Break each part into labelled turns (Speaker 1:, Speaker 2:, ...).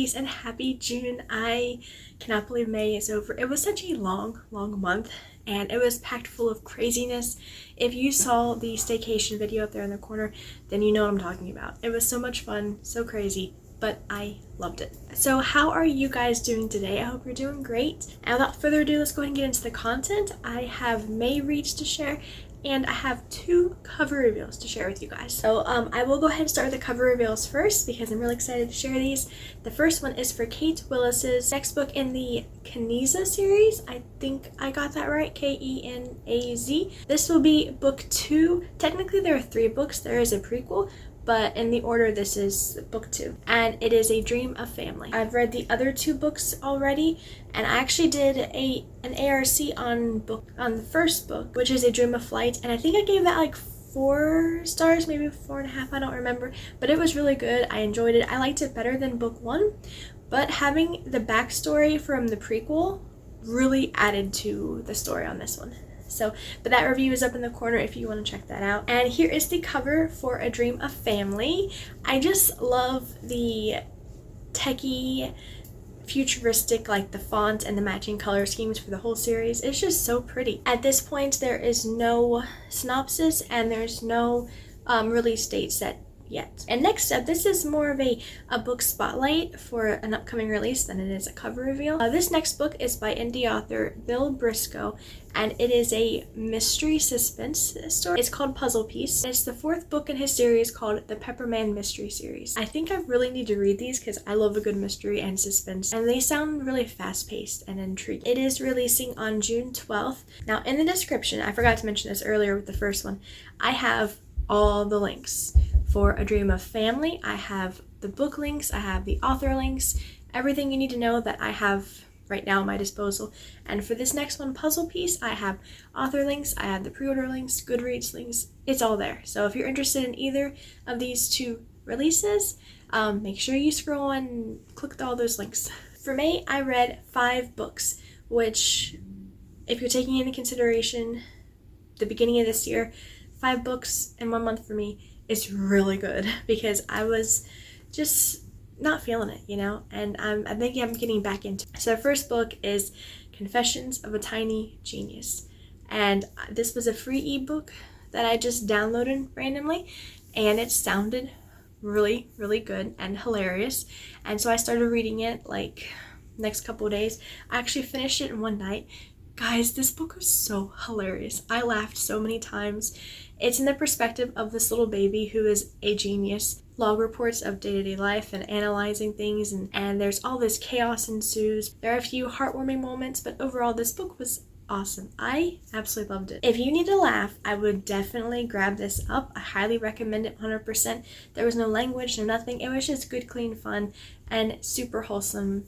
Speaker 1: Buddies, and happy June. I cannot believe May is over. It was such a long month, and it was packed full of craziness. If you saw the staycation video up there in the corner, then you know what I'm talking about. It was so much fun, so crazy, but I loved it. So how are you guys doing today? I hope you're doing great. And without further ado, let's go ahead and get into the content. I have May reads to share, and I have 2 cover reveals to share with you guys. So I will go ahead and start with the cover reveals first because I'm really excited to share these. The first one is for Kate Willis's next book in the Keneza series. I think I got that right, Kenaz. This will be book 2. Technically there are 3 books. There is a prequel, but in the order this is book 2, and it is A Dream of Family. I've read the other 2 books already, and I actually did an ARC on the first book, which is A Dream of Flight, and I think I gave that like 4 stars, maybe 4.5, I don't remember, but it was really good. I enjoyed it. I liked it better than book 1, but having the backstory from the prequel really added to the story on this one. So, but that review is up in the corner if you want to check that out. And here is the cover for A Dream of Family. I just love the techie, futuristic, like the font and the matching color schemes for the whole series. It's just so pretty. At this point, there is no synopsis and there's no release date set yet. And next up, this is more of a book spotlight for an upcoming release than it is a cover reveal. This next book is by indie author Bill Briscoe, and it is a mystery suspense story. It's called Puzzle Piece. It's the 4th book in his series called the Pepperman Mystery Series. I think I really need to read these because I love a good mystery and suspense, and they sound really fast-paced and intriguing. It is releasing on June 12th. Now in the description, I forgot to mention this earlier with the first one, I have all the links. For A Dream of Family, I have the book links, I have the author links, everything you need to know that I have right now at my disposal. And for this next one, Puzzle Piece, I have author links, I have the pre-order links, Goodreads links, it's all there. So if you're interested in either of these 2 releases, make sure you scroll on and click all those links. For May, I read 5 books, which, if you're taking into consideration the beginning of this year, 5 books in 1 month for me, it's really good because I was just not feeling it, you know, and I think I'm getting back into it. So the first book is Confessions of a Tiny Genius, and this was a free ebook that I just downloaded randomly, and it sounded really good and hilarious, and so I started reading it like next couple of days. I actually finished it in one night. Guys, this book was so hilarious. I laughed so many times. It's in the perspective of this little baby who is a genius. Log reports of day-to-day life and analyzing things, and there's all this chaos ensues. There are a few heartwarming moments, but overall this book was awesome. I absolutely loved it. If you need to laugh, I would definitely grab this up. I highly recommend it 100%. There was no language, no nothing. It was just good, clean fun, and super wholesome.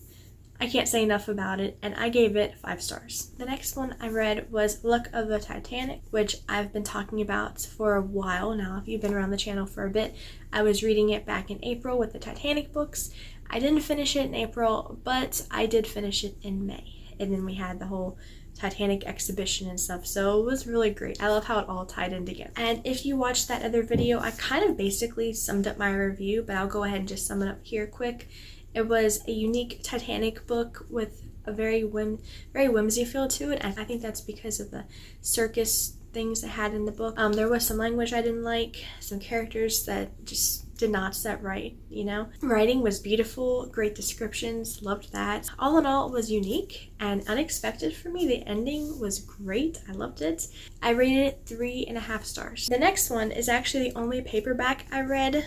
Speaker 1: I can't say enough about it, and I gave it 5 stars. The next one I read was Luck of the Titanic, which I've been talking about for a while now. If you've been around the channel for a bit, I was reading it back in April with the Titanic books. I didn't finish it in April, but I did finish it in May, and then we had the whole Titanic exhibition and stuff, so it was really great. I love how it all tied in together. And if you watched that other video, I kind of basically summed up my review, but I'll go ahead and just sum it up here quick. It was a unique Titanic book with a very whimsy feel to it, and I think that's because of the circus things it had in the book. There was some language I didn't like, some characters that just did not set right, you know. Writing was beautiful, great descriptions, loved that. All in all, it was unique and unexpected for me. The ending was great, I loved it. I rated it 3.5 stars. The next one is actually the only paperback I read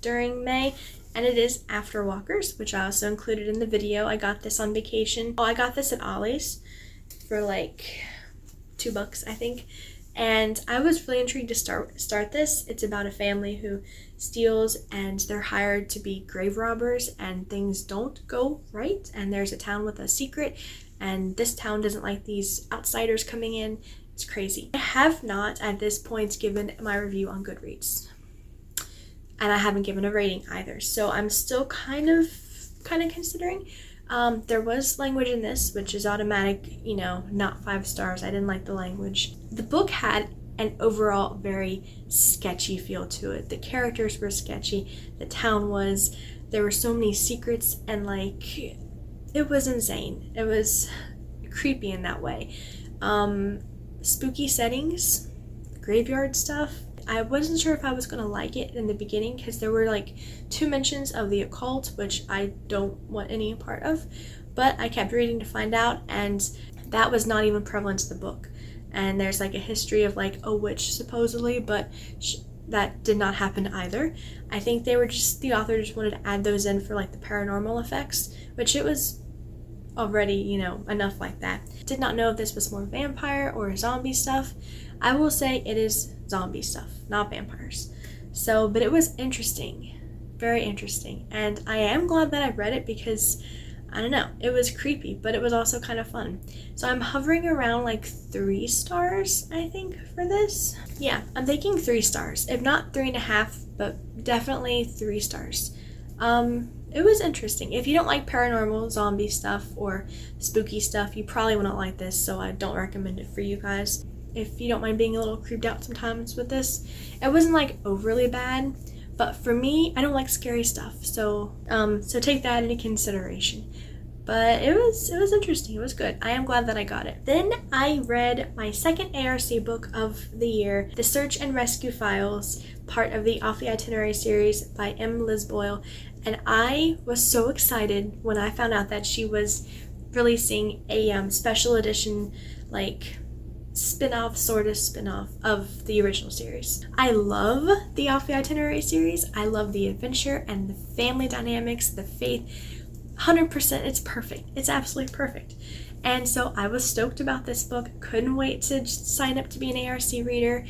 Speaker 1: during May, and it is Afterwalkers, which I also included in the video. I got this on vacation. Oh, I got this at Ollie's for like $2, I think. And I was really intrigued to start this. It's about a family who steals, and they're hired to be grave robbers, and things don't go right. And there's a town with a secret, and this town doesn't like these outsiders coming in. It's crazy. I have not at this point given my review on Goodreads, and I haven't given a rating either, so I'm still kind of considering. There was language in this, which is automatic, you know, not 5 stars. I didn't like the language. The book had an overall very sketchy feel to it. The characters were sketchy, the town was, There were so many secrets, and like, it was insane. It was creepy in that way. Spooky settings, graveyard stuff. I wasn't sure if I was gonna like it in the beginning because there were like 2 mentions of the occult, which I don't want any part of, but I kept reading to find out, and that was not even prevalent to the book. And there's like a history of like a witch supposedly, but that did not happen either. I think they were just, the author just wanted to add those in for like the paranormal effects, which it was already, you know, enough like that. Did not know if this was more vampire or zombie stuff. I will say it is zombie stuff, not vampires. So, but it was interesting, very interesting. And I am glad that I read it because, I don't know, it was creepy, but it was also kind of fun. So I'm hovering around like 3 stars, I think, for this. Yeah, I'm thinking 3 stars, if not 3.5, but definitely 3 stars. It was interesting. If you don't like paranormal zombie stuff or spooky stuff, you probably wouldn't like this, so I don't recommend it for you guys. If you don't mind being a little creeped out sometimes with this. It wasn't like overly bad, but for me, I don't like scary stuff, so take that into consideration. But it was interesting. It was good. I am glad that I got it. Then I read my second ARC book of the year, The Search and Rescue Files, part of the Off the Itinerary series by M. Liz Boyle. And I was so excited when I found out that she was releasing a special edition, like, spin-off of the original series. I love the Off the Itinerary series. I love the adventure and the family dynamics, the faith. 100%, it's perfect. It's absolutely perfect. And so I was stoked about this book. Couldn't wait to sign up to be an ARC reader.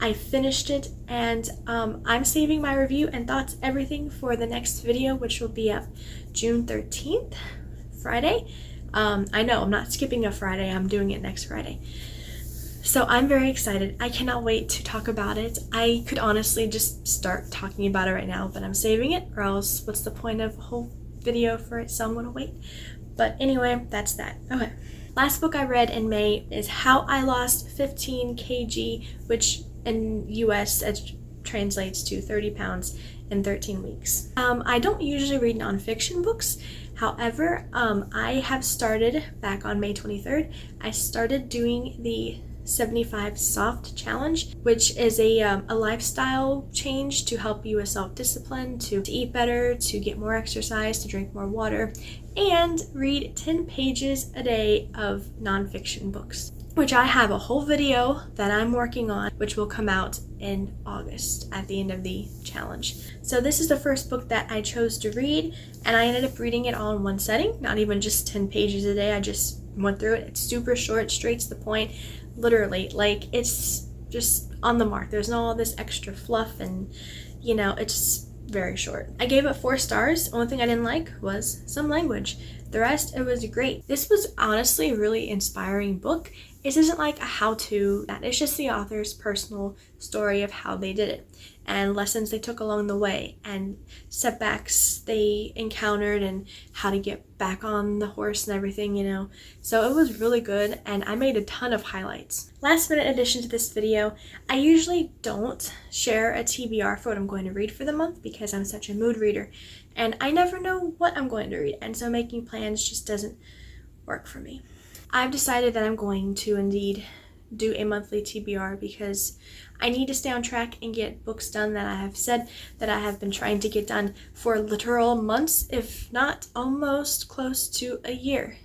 Speaker 1: I finished it, and I'm saving my review and thoughts, everything, for the next video, which will be up June 13th, Friday. I know, I'm not skipping a Friday. I'm doing it next Friday. So I'm very excited. I cannot wait to talk about it. I could honestly just start talking about it right now, but I'm saving it, or else what's the point of a whole video for it? So I'm gonna wait. But anyway, that's that. Okay. Last book I read in May is How I Lost 15 kg, which in US it translates to 30 pounds in 13 weeks. I don't usually read nonfiction books. However, I have started back on May 23rd. I started doing the 75 Soft Challenge, which is a lifestyle change to help you with self-discipline, to eat better, to get more exercise, to drink more water, and read 10 pages a day of nonfiction books, which I have a whole video that I'm working on, which will come out in August at the end of the challenge. So this is the first book that I chose to read, and I ended up reading it all in one setting, not even just 10 pages a day. I just went through it. It's super short, straight to the point. Literally, like, it's just on the mark. There's no all this extra fluff, and you know, it's very short. I gave it 4 stars. Only thing I didn't like was some language. The rest, it was great. This was honestly a really inspiring book. It isn't like a how-to, it's just the author's personal story of how they did it, and lessons they took along the way, and setbacks they encountered, and how to get back on the horse and everything, you know. So it was really good, and I made a ton of highlights. Last minute addition to this video, I usually don't share a TBR for what I'm going to read for the month because I'm such a mood reader, and I never know what I'm going to read, and so making plans just doesn't work for me. I've decided that I'm going to indeed do a monthly TBR because I need to stay on track and get books done that I have said that I have been trying to get done for literal months, if not almost close to a year.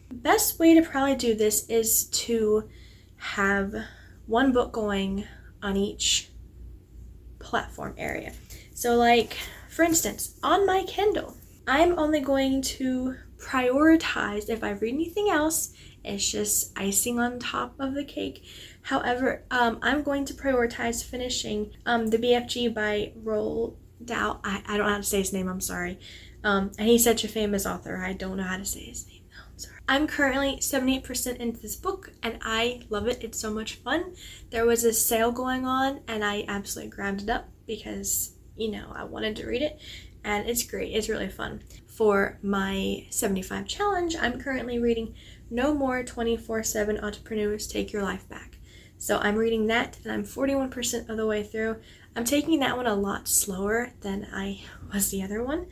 Speaker 1: The best way to probably do this is to have one book going on each platform area. So like, for instance, on my Kindle, I'm only going to prioritize, if I read anything else, it's just icing on top of the cake. However, I'm going to prioritize finishing the BFG by Roald Dahl. I don't know how to say his name, I'm sorry. And he's such a famous author, I don't know how to say his name. No, I'm sorry. I'm currently 78% into this book, and I love it. It's so much fun. There was a sale going on, and I absolutely grabbed it up because, you know, I wanted to read it, and it's great. It's really fun. For my 75 challenge, I'm currently reading No More 24/7 Entrepreneurs Take Your Life Back. So I'm reading that, and I'm 41% of the way through. I'm taking that one a lot slower than I was the other one.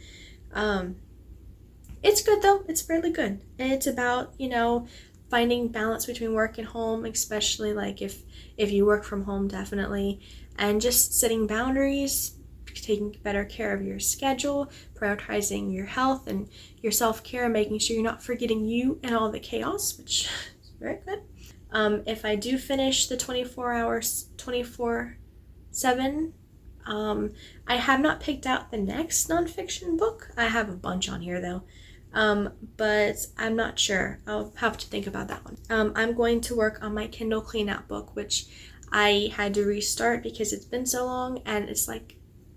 Speaker 1: It's good though. It's really good. And it's about, you know, finding balance between work and home, especially like if you work from home, definitely, and just setting boundaries, taking better care of your schedule, prioritizing your health and your self-care, making sure you're not forgetting you and all the chaos, which is very good. If I do finish the 24/7, I have not picked out the next nonfiction book. I have a bunch on here though. But I'm not sure. I'll have to think about that one. I'm going to work on my Kindle clean out book, which I had to restart because it's been so long, and it's like,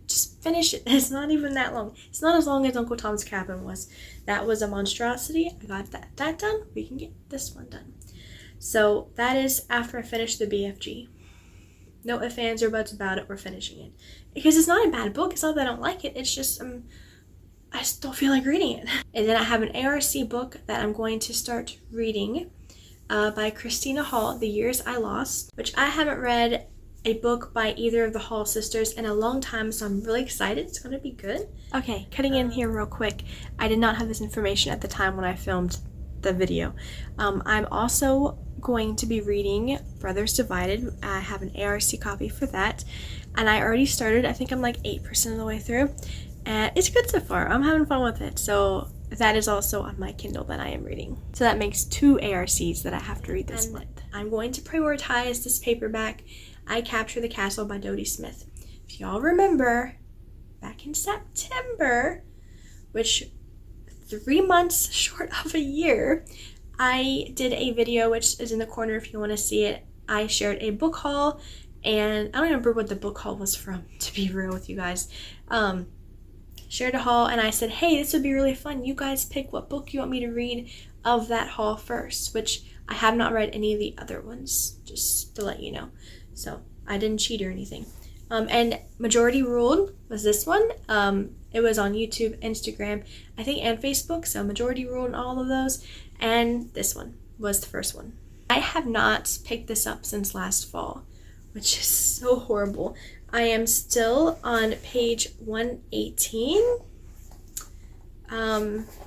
Speaker 1: just finish it. It's not even that long. It's not as long as Uncle Tom's Cabin was. That was a monstrosity. I got that done. We can get this one done. So that is after I finish the BFG. No ifs, ands, or buts about it. We're finishing it. Because it's not a bad book. It's not that I don't like it. It's just, I just don't feel like reading it. And then I have an ARC book that I'm going to start reading by Christina Hall, The Years I Lost, which I haven't read a book by either of the Hall sisters in a long time, so I'm really excited. It's going to be good. Okay, cutting in here real quick. I did not have this information at the time when I filmed the video. I'm also going to be reading Brothers Divided. I have an ARC copy for that, and I already started. I think I'm like 8% of the way through, and it's good so far. I'm having fun with it. So that is also on my Kindle that I am reading. So that makes 2 ARCs that I have to read this month. I'm going to prioritize this paperback, I Capture the Castle by Dodie Smith. If y'all remember, back in September, which 3 months short of a year, I did a video, which is in the corner if you want to see it. I shared a book haul, and I don't remember what the book haul was from, to be real with you guys. Shared a haul, and I said, hey, this would be really fun. You guys pick what book you want me to read of that haul first, which I have not read any of the other ones, just to let you know. So I didn't cheat or anything. And Majority Ruled was this one. It was on YouTube, Instagram, I think, and Facebook. So Majority Ruled and all of those. And this one was the first one. I have not picked this up since last fall, which is so horrible. I am still on page 118.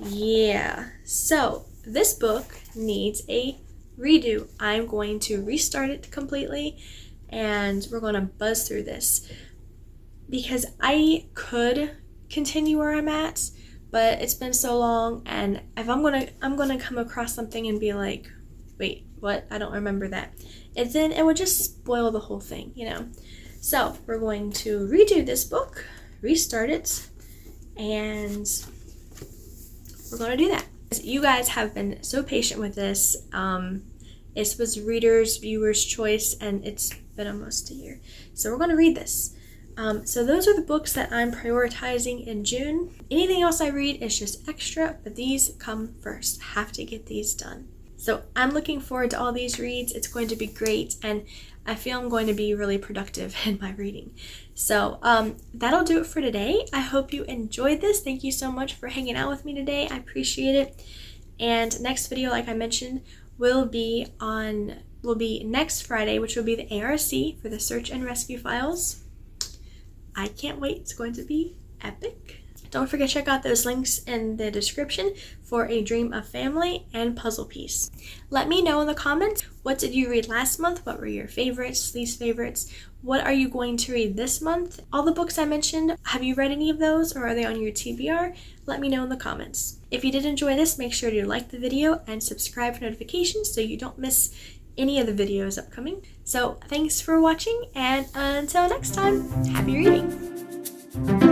Speaker 1: Yeah. So this book needs a redo. I'm going to restart it completely, and we're going to buzz through this because I could continue where I'm at, but it's been so long, and if I'm gonna come across something and be like, wait, what? I don't remember that. And then it would just spoil the whole thing, you know? So we're going to redo this book, restart it, and we're gonna do that. You guys have been so patient with this. It was readers, viewers' choice, and it's been almost a year. So we're gonna read this. So those are the books that I'm prioritizing in June. Anything else I read is just extra, but these come first. I have to get these done. So I'm looking forward to all these reads. It's going to be great, and I feel I'm going to be really productive in my reading. So that'll do it for today. I hope you enjoyed this. Thank you so much for hanging out with me today. I appreciate it. And next video, like I mentioned, will be next Friday, which will be the ARC for the Search and Rescue Files. I can't wait. It's going to be epic. Don't forget to check out those links in the description for A Dream of Family and Puzzle Piece. Let me know in the comments, what did you read last month? What were your favorites, least favorites? What are you going to read this month? All the books I mentioned, have you read any of those, or are they on your TBR? Let me know in the comments. If you did enjoy this, make sure to like the video and subscribe for notifications so you don't miss any of the videos upcoming. So thanks for watching, and until next time, happy reading!